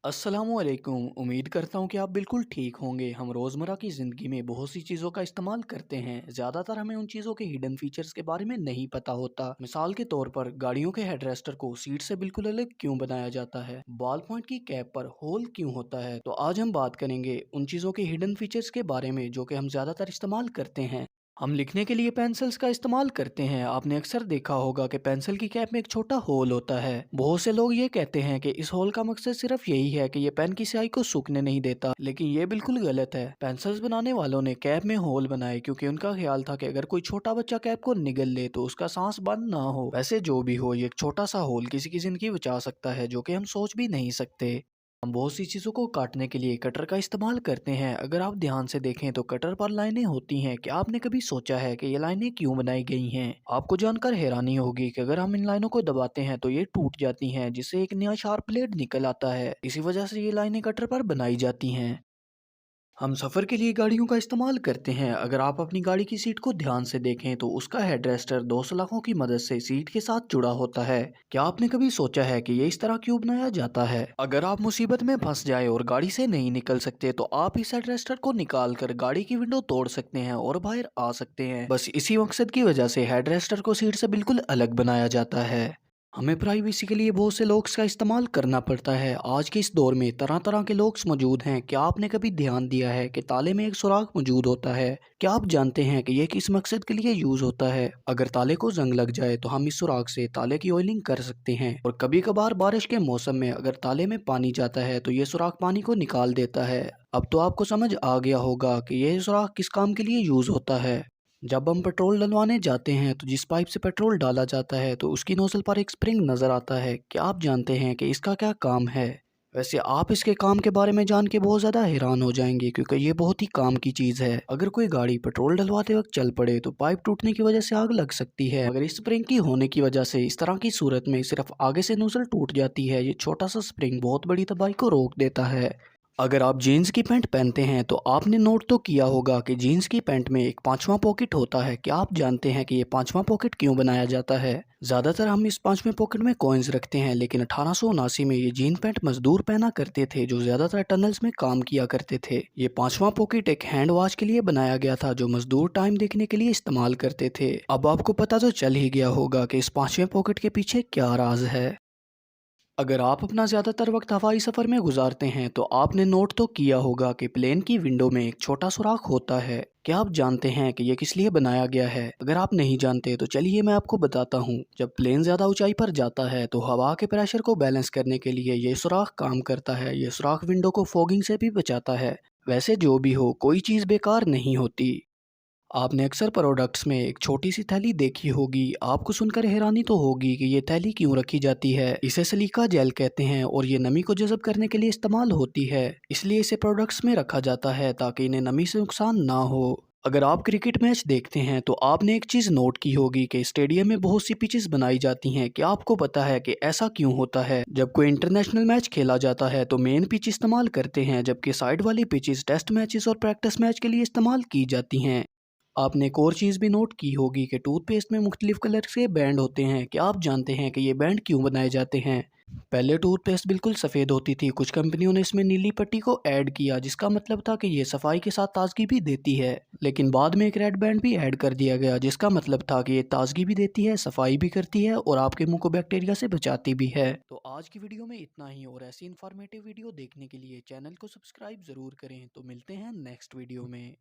अस्सलामुअलैकुम। उम्मीद करता हूँ कि आप बिल्कुल ठीक होंगे। हम रोज़मर्रा की ज़िंदगी में बहुत सी चीज़ों का इस्तेमाल करते हैं। ज़्यादातर हमें उन चीज़ों के हिडन फीचर्स के बारे में नहीं पता होता। मिसाल के तौर पर गाड़ियों के हेडरेस्टर को सीट से बिल्कुल अलग क्यों बनाया जाता है, बॉल पॉइंट की कैप पर होल क्यों होता है। तो आज हम बात करेंगे उन चीज़ों के हिडन फीचर्स के बारे में जो कि हम ज़्यादातर इस्तेमाल करते हैं। हम लिखने के लिए पेंसिल्स का इस्तेमाल करते हैं। आपने अक्सर देखा होगा कि पेंसिल की कैप में एक छोटा होल होता है। बहुत से लोग ये कहते हैं कि इस होल का मकसद सिर्फ यही है कि ये पेन की स्याही को सूखने नहीं देता, लेकिन ये बिल्कुल गलत है। पेंसिल्स बनाने वालों ने कैप में होल बनाए क्योंकि उनका ख्याल था कि अगर कोई छोटा बच्चा कैप को निगल ले तो उसका सांस बंद ना हो। वैसे जो भी हो, ये एक छोटा सा होल किसी की जिंदगी बचा सकता है, जो कि हम सोच भी नहीं सकते। हम बहुत सी चीज़ों को काटने के लिए कटर का इस्तेमाल करते हैं। अगर आप ध्यान से देखें तो कटर पर लाइनें होती हैं। क्या आपने कभी सोचा है कि ये लाइनें क्यों बनाई गई हैं? आपको जानकर हैरानी होगी कि अगर हम इन लाइनों को दबाते हैं तो ये टूट जाती हैं, जिससे एक नया शार्प ब्लेड निकल आता है। इसी वजह से ये लाइनें कटर पर बनाई जाती हैं। हम सफ़र के लिए गाड़ियों का इस्तेमाल करते हैं। अगर आप अपनी गाड़ी की सीट को ध्यान से देखें तो उसका हेडरेस्टर दो सलाखों की मदद से सीट के साथ जुड़ा होता है। क्या आपने कभी सोचा है कि ये इस तरह क्यों बनाया जाता है? अगर आप मुसीबत में फंस जाए और गाड़ी से नहीं निकल सकते तो आप इस हेडरेस्टर को निकाल कर गाड़ी की विंडो तोड़ सकते हैं और बाहर आ सकते हैं। बस इसी मकसद की वजह से हेडरेस्टर को सीट से बिल्कुल अलग बनाया जाता है। हमें प्राइवेसी के लिए बहुत से लॉक्स का इस्तेमाल करना पड़ता है। आज के इस दौर में तरह तरह के लॉक्स मौजूद हैं। क्या आपने कभी ध्यान दिया है कि ताले में एक सुराख मौजूद होता है? क्या आप जानते हैं कि यह किस मकसद के लिए यूज होता है? अगर ताले को जंग लग जाए तो हम इस सुराख से ताले की ऑयलिंग कर सकते हैं। और कभी कभार बारिश के मौसम में अगर ताले में पानी जाता है तो ये सुराख पानी को निकाल देता है। अब तो आपको समझ आ गया होगा कि यह सुराख किस काम के लिए यूज होता है। जब हम पेट्रोल डलवाने जाते हैं तो जिस पाइप से पेट्रोल डाला जाता है तो उसकी नोजल पर एक स्प्रिंग नजर आता है। क्या आप जानते हैं कि इसका क्या काम है? वैसे आप इसके काम के बारे में जान के बहुत ज़्यादा हैरान हो जाएंगे, क्योंकि ये बहुत ही काम की चीज़ है। अगर कोई गाड़ी पेट्रोल डलवाते वक्त चल पड़े तो पाइप टूटने की वजह से आग लग सकती है, मगर इस स्प्रिंग की होने की वजह से इस तरह की सूरत में सिर्फ आगे से नोजल टूट जाती है। ये छोटा सा स्प्रिंग बहुत बड़ी तबाही को रोक देता है। अगर आप जीन्स की पैंट पहनते हैं तो आपने नोट तो किया होगा कि जीन्स की पैंट में एक पांचवा पॉकेट होता है। क्या आप जानते हैं कि ये पांचवा पॉकेट क्यों बनाया जाता है? ज्यादातर हम इस पांचवें पॉकेट में कॉइन्स रखते हैं, लेकिन 1879 में ये जीन पैंट मजदूर पहना करते थे जो ज्यादातर टनल्स में काम किया करते थे। ये पांचवा पॉकेट एक हैंड वॉश के लिए बनाया गया था जो मजदूर टाइम देखने के लिए इस्तेमाल करते थे। अब आपको पता तो चल ही गया होगा कि इस पांचवें पॉकेट के पीछे क्या राज है। अगर आप अपना ज़्यादातर वक्त हवाई सफ़र में गुजारते हैं तो आपने नोट तो किया होगा कि प्लेन की विंडो में एक छोटा सुराख होता है। क्या आप जानते हैं कि यह किस लिए बनाया गया है? अगर आप नहीं जानते तो चलिए मैं आपको बताता हूँ। जब प्लेन ज़्यादा ऊंचाई पर जाता है तो हवा के प्रेशर को बैलेंस करने के लिए ये सुराख काम करता है। ये सुराख विंडो को फॉगिंग से भी बचाता है। वैसे जो भी हो, कोई चीज़ बेकार नहीं होती। आपने अक्सर प्रोडक्ट्स में एक छोटी सी थैली देखी होगी। आपको सुनकर हैरानी तो होगी कि ये थैली क्यों रखी जाती है। इसे सिलिका जेल कहते हैं और ये नमी को जज़ब करने के लिए इस्तेमाल होती है। इसलिए इसे प्रोडक्ट्स में रखा जाता है ताकि इन्हें नमी से नुकसान ना हो। अगर आप क्रिकेट मैच देखते हैं तो आपने एक चीज़ नोट की होगी कि स्टेडियम में बहुत सी पिचेस बनाई जाती हैं। क्या आपको पता है कि ऐसा क्यों होता है? जब कोई इंटरनेशनल मैच खेला जाता है तो मेन पिच इस्तेमाल करते हैं, जबकि साइड वाली पिचेस टेस्ट मैचेस और प्रैक्टिस मैच के लिए इस्तेमाल की जाती हैं। आपने एक और चीज़ भी नोट की होगी कि टूथपेस्ट में मुख्तलिफ कलर के बैंड होते हैं। क्या आप जानते हैं कि ये बैंड क्यों बनाए जाते हैं? पहले टूथपेस्ट बिल्कुल सफ़ेद होती थी। कुछ कंपनियों ने इसमें नीली पट्टी को ऐड किया, जिसका मतलब था कि ये सफाई के साथ ताजगी भी देती है। लेकिन बाद में एक रेड बैंड भी ऐड कर दिया गया, जिसका मतलब था कि ये ताजगी भी देती है, सफाई भी करती है और आपके मुंह को बैक्टीरिया से बचाती भी है। तो आज की वीडियो में इतना ही, और ऐसी इन्फॉर्मेटिव वीडियो देखने के लिए चैनल को सब्सक्राइब ज़रूर करें। तो मिलते हैं नेक्स्ट वीडियो में।